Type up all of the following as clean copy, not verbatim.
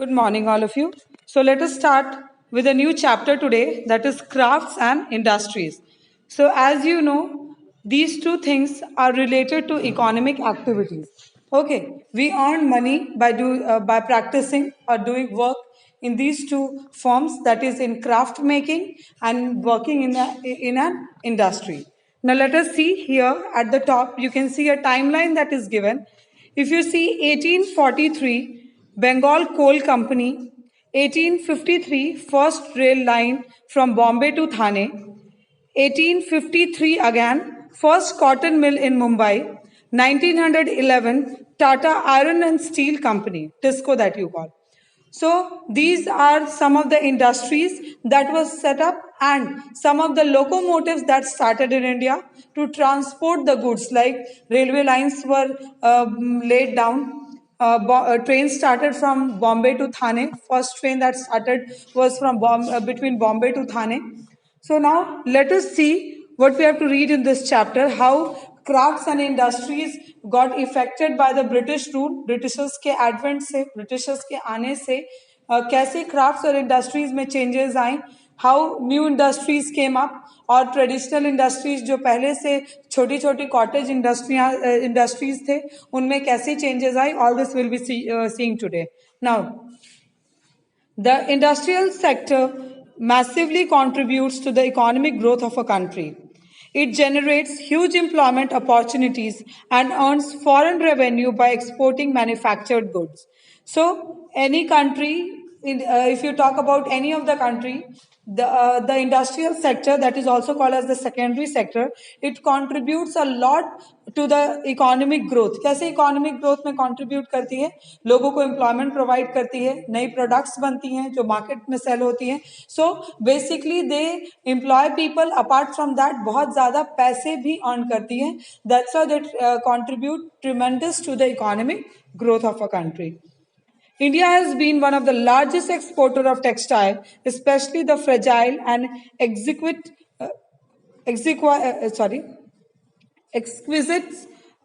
Good morning, all of you. So let us start with a new chapter today, that is crafts and industries. So as you know, these two things are related to economic activities. Okay, we earn money by practicing or doing work in these two forms, that is in craft making and working in an industry. Now let us see here at the top. You can see a timeline that is given. If you see 1843, Bengal Coal Company, 1853, first rail line from Bombay to Thane, 1853 again, first cotton mill in Mumbai, 1911, Tata Iron and Steel Company, TISCO that you call. So these are some of the industries that was set up and some of the locomotives that started in India to transport the goods, like railway lines were laid down. Trains started from Bombay to Thane. First train that started was from between Bombay to Thane. So now let us see what we have to read in this chapter, how crafts and industries got affected by the British rule. Britishers के advent से, Britishers के आने से कैसे crafts और industries में changes आए, how new industries came up, और ट्रेडिशनल इंडस्ट्रीज जो पहले से छोटी छोटी कॉटेज इंडस्ट्रीज थे उनमें कैसे चेंजेस आए. All this will be seeing today. Now the industrial sector massively contributes to the economic growth of a country. It generates huge employment opportunities and earns foreign revenue by exporting manufactured goods. So, any country, if you talk about any of the country, the industrial sector, that is also called as the secondary sector, it contributes a lot to the economic growth. कैसे economic growth में contribute करती है? लोगों को employment provide करती है, नई products बनती हैं जो market में sell होती हैं. So basically they employ people. Apart from that, बहुत ज़्यादा पैसे भी earn करती हैं. That's why they contribute tremendous to the economic growth of a country. India has been one of the largest exporter of textile, especially the fragile and exquisite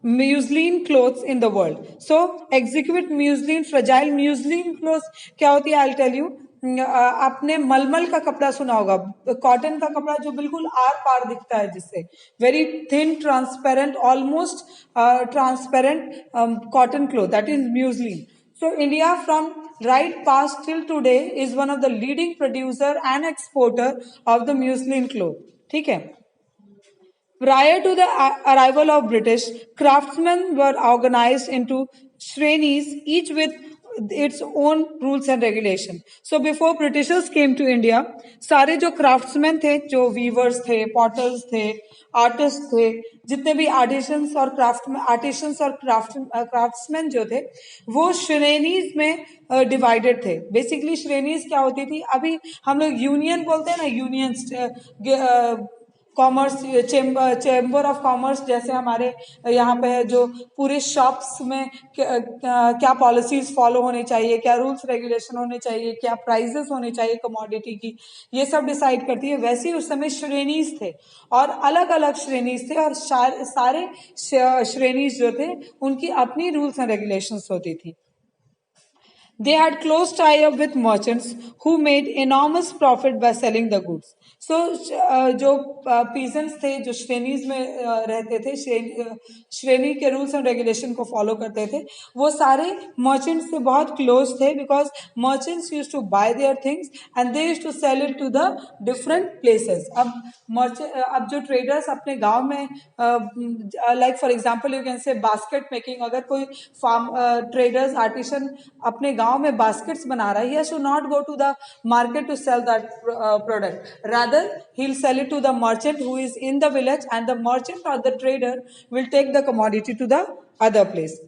muslin clothes in the world. So, exquisite muslin, fragile muslin clothes, क्या होती है? I'll tell you. आपने मलमल का कपड़ा सुना होगा, cotton का कपड़ा जो बिल्कुल आर पार दिखता है, जिससे very thin transparent, almost transparent cotton cloth, that is muslin. So India from right past till today is one of the leading producer and exporter of the muslin cloth. ठीक है? Prior to the arrival of British, craftsmen were organized into shrenis, each with its own rules and regulation. So before Britishers came to India, सारे जो craftsmen थे, जो weavers थे, potters थे, artists थे, जितने भी artisans और craftsmen जो थे, वो श्रेणीज में divided थे. Basically श्रेणीज क्या होती थी? अभी हम लोग union बोलते हैं ना, unions, commerce chamber of commerce जैसे हमारे यहाँ पे है, जो पूरे शॉप्स में क्या पॉलिसीज फॉलो होने चाहिए, क्या रूल्स रेगुलेशन होने चाहिए, क्या प्राइजेस होने चाहिए कमोडिटी की, ये सब डिसाइड करती है. वैसे ही उस समय श्रेणीज थे और अलग अलग श्रेणीज थे और सारे श्रेणीज जो थे उनकी अपनी रूल्स एंड रेगुलेशंस होती थी. They had close tie-up with merchants who made enormous profit by selling the goods. So, जो peasants थे, जो श्रेणीज में रहते थे, श्रेणी के रूल्स एंड रेगुलेशन को फॉलो करते थे, वो सारे merchants से बहुत क्लोज थे, because merchants used to buy their things and they used to sell it to the different places. अब जो traders अपने गांव में, like for example you can say basket making, अगर कोई traders artisan अपने गांव में baskets बना रहा है, he has to not go to the market to sell that product. Rather, he'll sell it to the merchant who is in the village, and the merchant or the trader will take the commodity to the other place.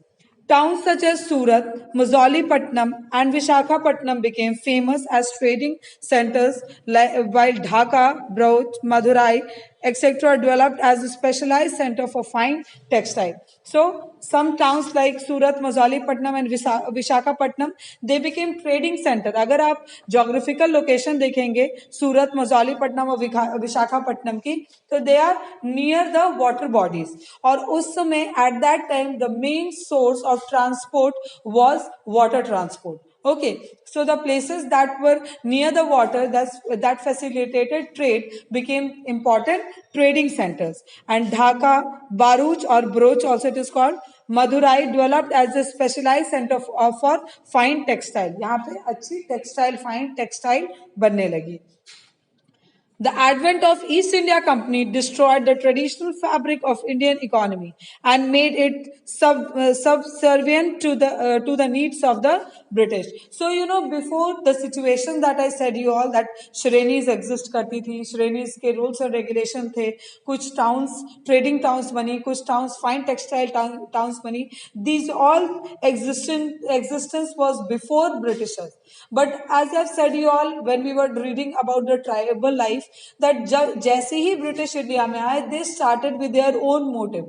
Towns such as Surat, Mazolipatnam and Vishakhapatnam became famous as trading centers, while Dhaka, Brouch, Madurai, etc. developed as a specialized center for fine textile. So, some towns like Surat, Mazolipatnam and Vishakhapatnam, they became trading center. अगर आप geographical location देखेंगे, सूरत, मौजौलीपट्टनम और विशाखापट्टनम की, तो they are near the water bodies. और उस समय at that time the main source of transport was water transport. Okay, so the places that were near the water that facilitated trade became important trading centers. And Dhaka, Baruch or Broch also it is called, Madurai developed as a specialized center for fine textile. यहाँ पे अच्छी textile, fine textile बनने लगी. The advent of East India Company destroyed the traditional fabric of Indian economy and made it subservient to the needs of the British. So you know before the situation that I said you all that श्रेणीज exist करती थी, श्रेणीज के rules and regulation थे, कुछ towns trading towns बनी, कुछ towns fine textile towns बनी. These all existence was before Britishers. But as I've said you all when we were reading about the tribal life that जैसे ही British India में आए they started with their own motive.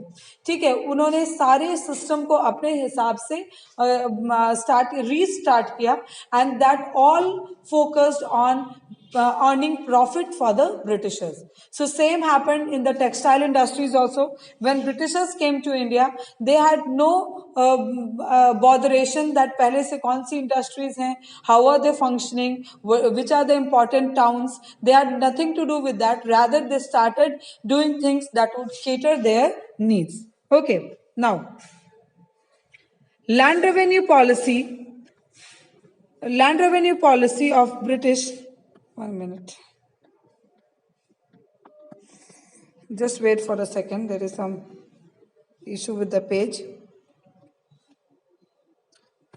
ठीक है, उन्होंने सारे system को अपने हिसाब से रीस्टार्ट किया and that all focused on earning profit for the Britishers. So same happened in the textile industries also. When Britishers came to India, they had no botheration that पहले से कौन सी industries हैं, how are they functioning, which are the important towns. They had nothing to do with that. Rather, they started doing things that would cater their needs. Okay, now land revenue policy. Land revenue policy of British. 1 minute. Just wait for a second. There is some issue with the page.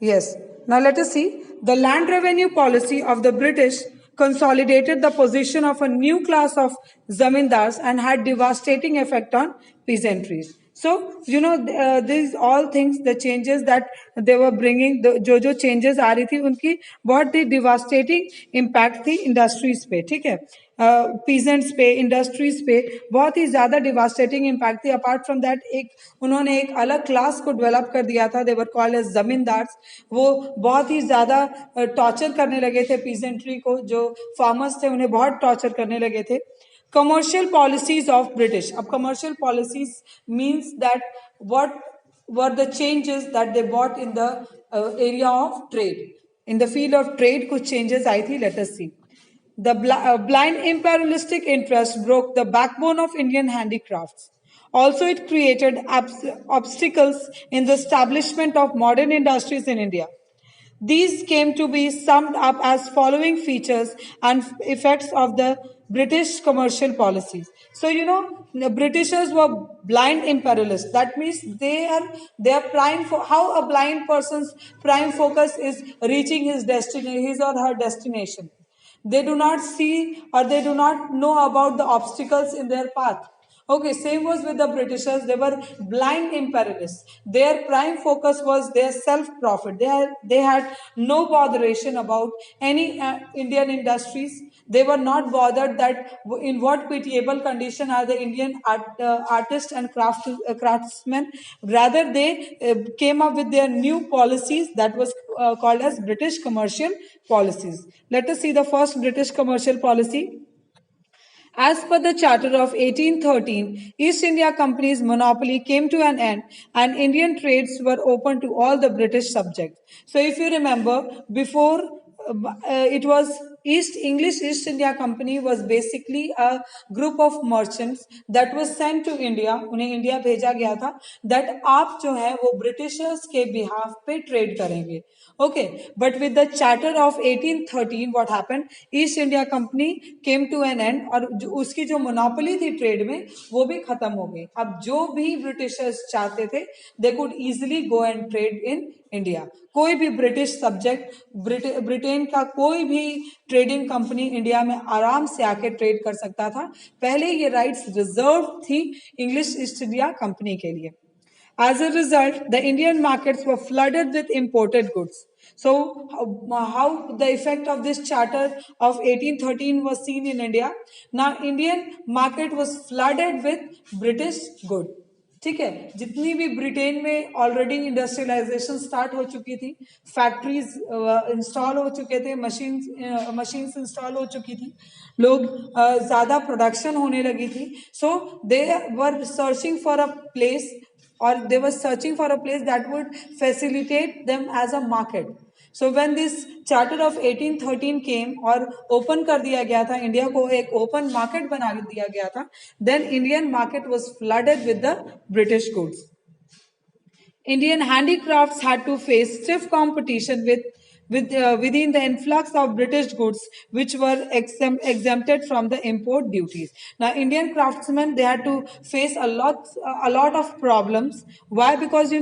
Yes. Now let us see. The land revenue policy of the British consolidated the position of a new class of zamindars and had devastating effect on peasantries. So, you know, these all things, the changes that they were bringing, the जो changes आ रही थी उनकी बहुत ही devastating impact थी industries पे, ठीक है, peasants पे, industries पे बहुत ही ज़्यादा devastating impact थी. Apart from that, उन्होंने एक अलग class को develop कर दिया था. They were called as zamindars. वो बहुत ही ज़्यादा torture करने लगे थे peasantry को, जो farmers थे उन्हें बहुत torture करने लगे थे. Commercial policies of British. Ab commercial policies means that what were the changes that they brought in the area of trade. In the field of trade, kuch changes आई थी. Let us see. The blind imperialistic interest broke the backbone of Indian handicrafts. Also, it created obstacles in the establishment of modern industries in India. These came to be summed up as following features and effects of the British commercial policies. So you know the Britishers were blind imperialists. That means they are prime for how a blind person's prime focus is reaching his or her destination. They do not see or they do not know about the obstacles in their path. Okay, same was with the Britishers. They were blind imperialists. Their prime focus was their self-profit. They had no botheration about any Indian industries. They were not bothered that in what pitiable condition are the Indian artists and craftsmen. Rather, they came up with their new policies that was called as British commercial policies. Let us see the first British commercial policy. As per the Charter of 1813, East India Company's monopoly came to an end and Indian trades were open to all the British subjects. So if you remember, before it was English East India Company was basically a group of merchants that was sent to India. उन्हें India भेजा गया था that आप जो है वो Britishers के behalf पे trade करेंगे. Okay, but with the Charter of 1813, what happened? East India Company came to an end और उसकी जो monopoly थी trade में वो भी खत्म हो गई. अब जो भी Britishers चाहते थे, they could easily go and trade in India. कोई भी ब्रिटिश सब्जेक्ट ब्रिटेन का कोई भी ट्रेडिंग कंपनी इंडिया में आराम से आके ट्रेड कर सकता था. पहले ये राइट्स रिजर्व थी इंग्लिश ईस्ट इंडिया कंपनी के लिए. As a result, the Indian markets were flooded with imported goods. So, how the effect of this charter of 1813 was seen in India? Now, Indian market was flooded with British good. ठीक है, जितनी भी Britain में already industrialisation start हो चुकी थी, factories install हो चुके थे, मशीन्स इंस्टॉल हो चुकी थी, लोग ज्यादा प्रोडक्शन होने लगी थी. So they were searching for a place or they were searching for a place that would facilitate them as a market. So when this charter of 1813 केम और ओपन कर दिया गया था, इंडिया को एक ओपन मार्केट बना दिया गया था, then Indian market was flooded with the British goods. Indian handicrafts had to face stiff competition within the influx of British goods, which were exempted from the import duties. Now, Indian craftsmen, they had to face a lot of problems. Why? Because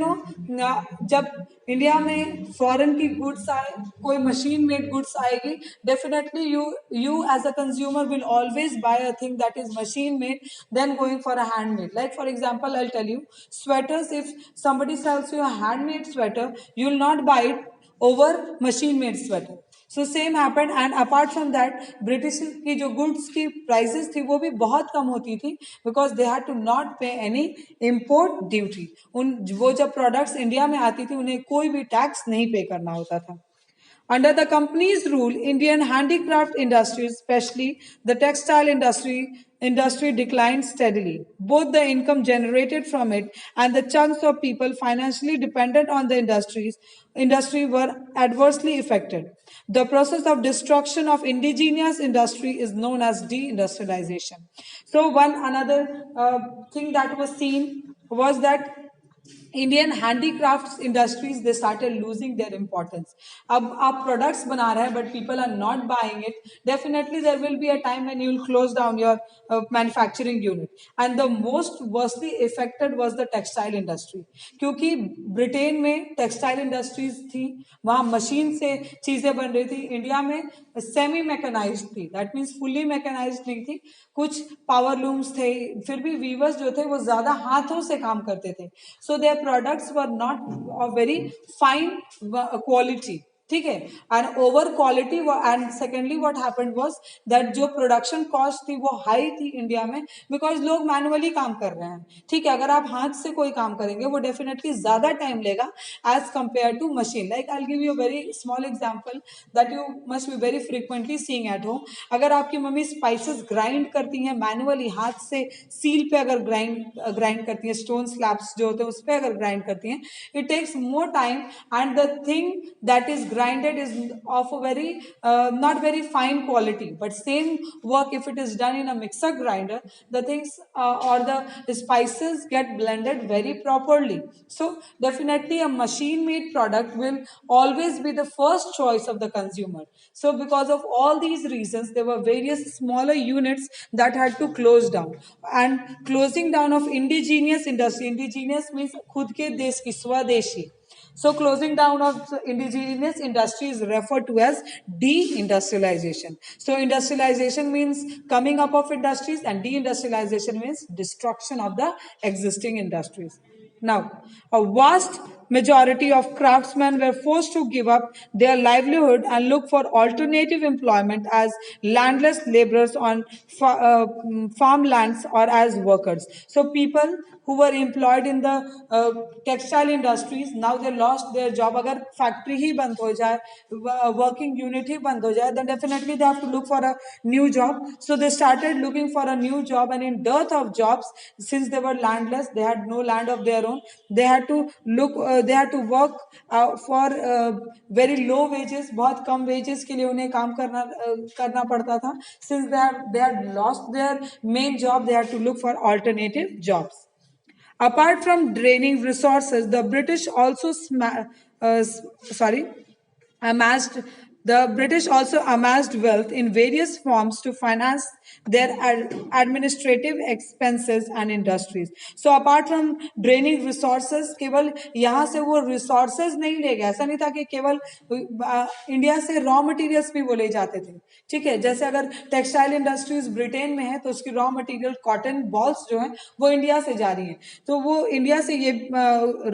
जब India में foreign की goods आए, कोई machine made goods आएगी, definitely you as a consumer will always buy a thing that is machine made than going for a handmade. Like for example, I'll tell you, sweaters, if somebody sells you a handmade sweater, you will not buy it over machine made sweater. So same happened, and apart from that, British की जो goods की prices थी वो भी बहुत कम होती थी, because they had to not pay any import duty. वो जब products इंडिया में आती थी उन्हें कोई भी tax नहीं pay करना होता था. Under the company's rule, Indian handicraft industries, especially the textile industry declined steadily. Both the income generated from it and the chunks of people financially dependent on the industry were adversely affected. The process of destruction of indigenous industry is known as deindustrialization. So one another thing that was seen was that Indian handicraft industries they started losing their importance. अब आप products बना रहे हैं but people are not buying it, definitely there will be a time when you will close down your manufacturing unit. And the most worstly affected was the textile industry, क्योंकि Britain में textile industries थी, वहां machine से चीजें बन रही थी. India में सेमी मैकेनाइज्ड थी, दैट मीन्स फुल्ली मैकेनाइज्ड नहीं थी. कुछ पावर लूम्स थे, फिर भी वीवर्स जो थे वो ज्यादा हाथों से काम करते थे. So their products were not of very fine quality. ठीक है, and over quality. And secondly what happened was that जो प्रोडक्शन कॉस्ट थी वो हाई थी इंडिया में, बिकॉज लोग मैनुअली काम कर रहे हैं. ठीक है, अगर आप हाथ से कोई काम करेंगे वो डेफिनेटली ज्यादा टाइम लेगा as compare to machine. Like I give you very small example that you must be very frequently seeing at home. अगर आपकी मम्मी स्पाइसेस ग्राइंड करती हैं मैनुअली, हाथ से सील पे अगर ग्राइंड करती हैं, स्टोन स्लैब्स जो होते हैं उस पर अगर ग्राइंड करती हैं, it takes more time, and the thing that is grinded is of a very not very fine quality. But same work, if it is done in a mixer grinder, the things or the spices get blended very properly. So definitely a machine made product will always be the first choice of the consumer. So because of all these reasons, there were various smaller units that had to close down. And closing down of indigenous industry, indigenous means khud ke desh ki, swadeshi. So closing down of indigenous industry is referred to as deindustrialization. So industrialization means coming up of industries, and deindustrialization means destruction of the existing industries. Now, a vast majority of craftsmen were forced to give up their livelihood and look for alternative employment as landless laborers on farmlands or as workers. So people who were employed in the textile industries, now they lost their job. अगर factory ही बंद हो जाए, working unit ही बंद हो जाए, then definitely they have to look for a new job. So they started looking for a new job, and in dearth of jobs, since they were landless, they had no land of their own, they had to work for very low wages. बहुत कम wages के लिए उन्हें काम करना पड़ता था. Since they had lost their main job, they had to look for alternative jobs. Apart from draining resources, the British also amassed wealth in various forms to finance their administrative expenses and industries. So apart from draining resources, केवल यहाँ से वो resources नहीं ले गए. ऐसा नहीं था कि केवल इंडिया से रॉ मटेरियल्स भी वो ले जाते थे. ठीक है, जैसे अगर टेक्सटाइल इंडस्ट्रीज ब्रिटेन में है तो उसकी रॉ मटेरियल कॉटन बॉल्स जो हैं वो इंडिया से जा रही हैं, तो वो इंडिया से ये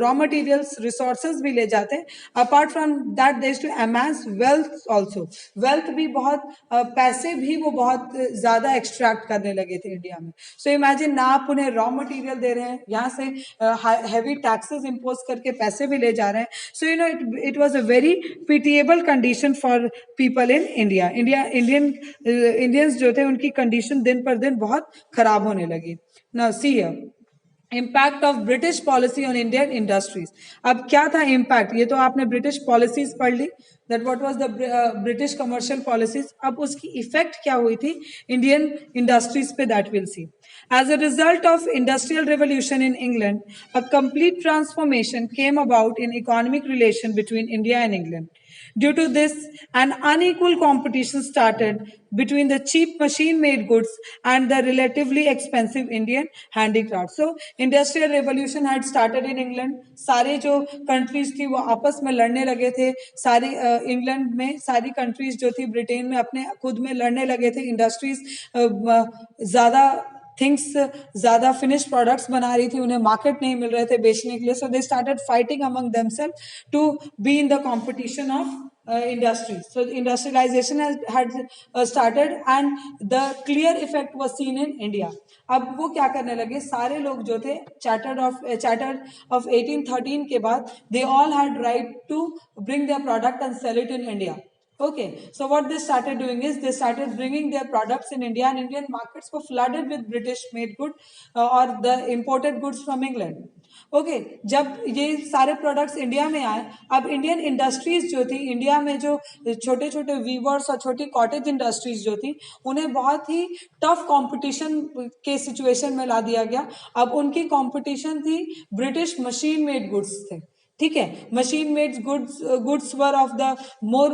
रॉ मटेरियल्स रिसोर्सेज भी ले जाते हैं. Apart from that they to amass wealth also. Wealth भी बहुत पैसे भी वो बहुत ज्यादा एक्सट्रैक्ट करने लगे थे इंडिया में. सो इमेजिन ना आप उन्हें रॉ मटेरियल दे रहे हैं, यहाँ से हैवी टैक्सेस इम्पोज करके पैसे भी ले जा रहे हैं. So it was a very pitiable condition for people in India. Indians जो थे उनकी कंडीशन दिन पर दिन बहुत खराब होने लगी. Now see here, impact of British policy on Indian industries. अब क्या था इम्पैक्ट, ये तो आपने ब्रिटिश पॉलिसीज पढ़ ली, that what was the British commercial policies. अब उसकी इफेक्ट क्या हुई थी इंडियन इंडस्ट्रीज पे, that will see. As a result of industrial revolution in England, a complete transformation came about in economic relation between India and England. Due to this, an unequal competition started between the cheap machine-made goods and the relatively expensive Indian handicraft. So, industrial revolution had started in England. सारे जो countries थी वो आपस में लड़ने लगे थे. सारी इंग्लैंड में सारी countries जो थी ब्रिटेन में अपने खुद में लड़ने लगे थे. Industries ज़्यादा थिंग्स ज्यादा फिनिश प्रोडक्ट्स बना रही थी, उन्हें मार्केट नहीं मिल रहे थे बेचने के लिए. So they started fighting among themselves to be in the competition of industries. So industrialization had started and the clear effect was seen in India. अब वो क्या करने लगे, सारे लोग जो थे चार्टर ऑफ 1813 के बाद, they all had right to bring their product and sell it in India. Okay, so what they started doing is they started bringing their products in India, and Indian markets were flooded with British made good or the imported goods from England. Okay जब ये सारे products India में आए, अब Indian industries जो थी India में, जो छोटे छोटे वीवर्स और छोटी कॉटेज इंडस्ट्रीज जो थी, उन्हें बहुत ही टफ कंपटीशन के सिचुएशन में ला दिया गया. अब उनकी कंपटीशन थी ब्रिटिश मशीन मेड गुड्स थे. ठीक है, machine made goods were of the more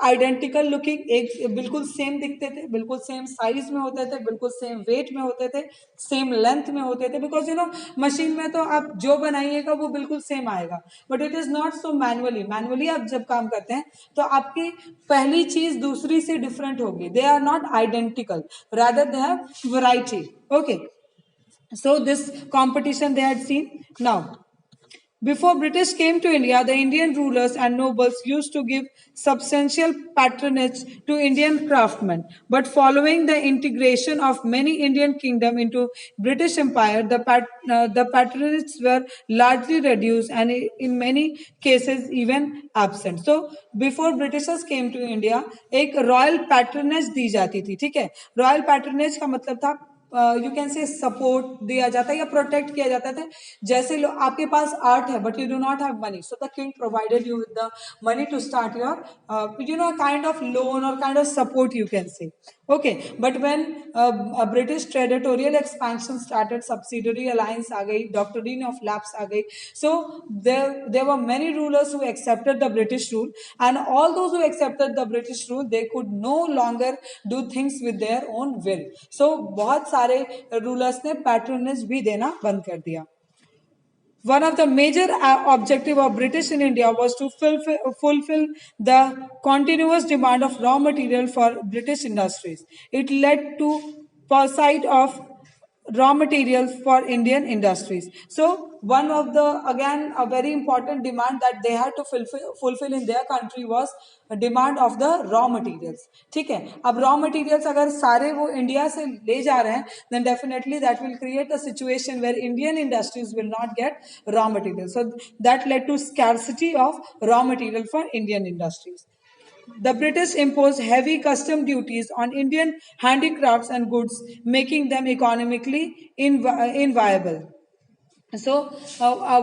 identical looking, एक बिल्कुल सेम दिखते थे, बिल्कुल सेम साइज में होते थे, बिल्कुल सेम वेट में होते थे, सेम लेंथ में होते थे. बिकॉज मशीन में तो आप जो बनाइएगा वो बिल्कुल सेम आएगा, but it is not so manually आप जब काम करते हैं तो आपकी पहली चीज दूसरी से डिफरेंट होगी. They are not identical, rather they have variety. Okay, so this competition they had seen. Now, before British came to India, the Indian rulers and nobles used to give substantial patronage to Indian craftsmen. But following the integration of many Indian kingdom into British Empire, the patronage were largely reduced and in many cases even absent. So before Britishers came to India, एक royal patronage दी जाती थी. ठीक है, royal patronage का मतलब था you can से support दिया जाता है या प्रोटेक्ट किया जाता था. जैसे आपके पास आर्ट है but you do not have money, so the king provided you with the money to start your kind of loan और kind of support you can say. Okay, but when British territorial expansion started, subsidiary alliance आ गई, doctrine of lapse आ गई. So there were many rulers who accepted the British rule, and all those who accepted the British rule, they could no longer do things with their own will. So बहुत सारे rulers ने patronage भी देना बंद कर दिया. One of the major objective of British in India was to fulfill the continuous demand of raw material for British industries. It led to foresight of raw materials for Indian industries. So one of the, again, a very important demand that they had to fulfill in their country was a demand of the raw materials. ठीक है, अब raw materials अगर सारे वो India से ले जा रहे हैं, then definitely that will create a situation where Indian industries will not get raw materials. So that led to scarcity of raw material for Indian industries. The British imposed heavy custom duties on Indian handicrafts and goods, making them economically inviable. So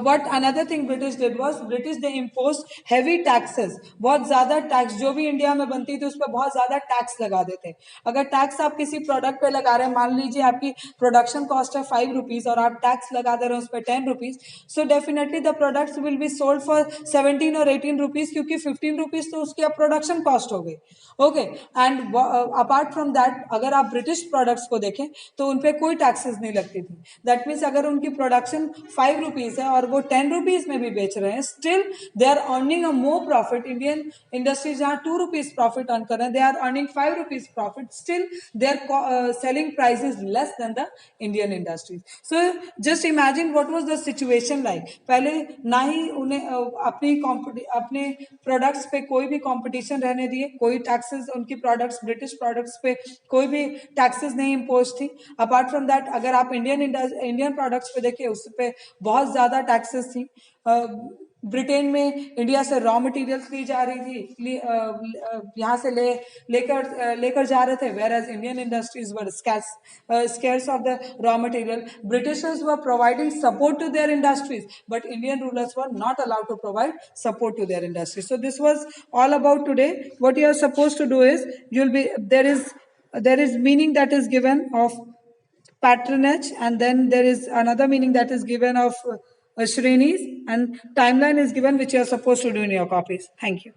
what another thing British did was British they imposed heavy taxes. बहुत ज्यादा tax जो भी India में बनती थी उस पर बहुत ज्यादा टैक्स लगा देते. अगर टैक्स आप किसी प्रोडक्ट पे लगा रहे हैं, मान लीजिए आपकी प्रोडक्शन कॉस्ट है ₹5 और आप टैक्स लगा दे रहे हैं उस पर ₹10, so definitely the products will be sold for 17 और ₹18, क्योंकि ₹15 तो उसकी अब प्रोडक्शन कॉस्ट हो गई. Okay, and apart from that अगर आप ब्रिटिश प्रोडक्ट्स को देखें तो उन पर कोई टैक्सेस नहीं लगती थी. दैट मीन्स अगर उनकी प्रोडक्शन ₹5 है और वो ₹10 में भी बेच रहे हैं, still they are earning a more profit. Indian industries जहां ₹2 प्रॉफिट अर्न कर रहे हैं, they are earning ₹5 profit. Still their selling price is less than the Indian industries. So just imagine what was the situation like. पहले ना ही उन्हें अपने products पे कोई भी कंपटीशन रहने दिए, कोई टैक्सेस उनकी प्रोडक्ट्स ब्रिटिश प्रोडक्ट्स पे कोई भी टैक्सेस नहीं इम्पोज थी. अपार्ट फ्रॉम दैट अगर आप इंडियन प्रोडक्ट्स पे देखिए उस पे बहुत ज्यादा टैक्सेस थी. ब्रिटेन में इंडिया से रॉ मटेरियल्स ली जा रही थी, यहाँ से लेकर जा रहे थे, whereas Indian industries were scarce of the raw material. Britishers were providing support to their industries, but Indian rulers were not allowed to provide support to their industries. So this was all about today. What you are supposed to do is, there is meaning that is given of patronage, and then there is another meaning that is given of Shrenis, and timeline is given which you are supposed to do in your copies. Thank you.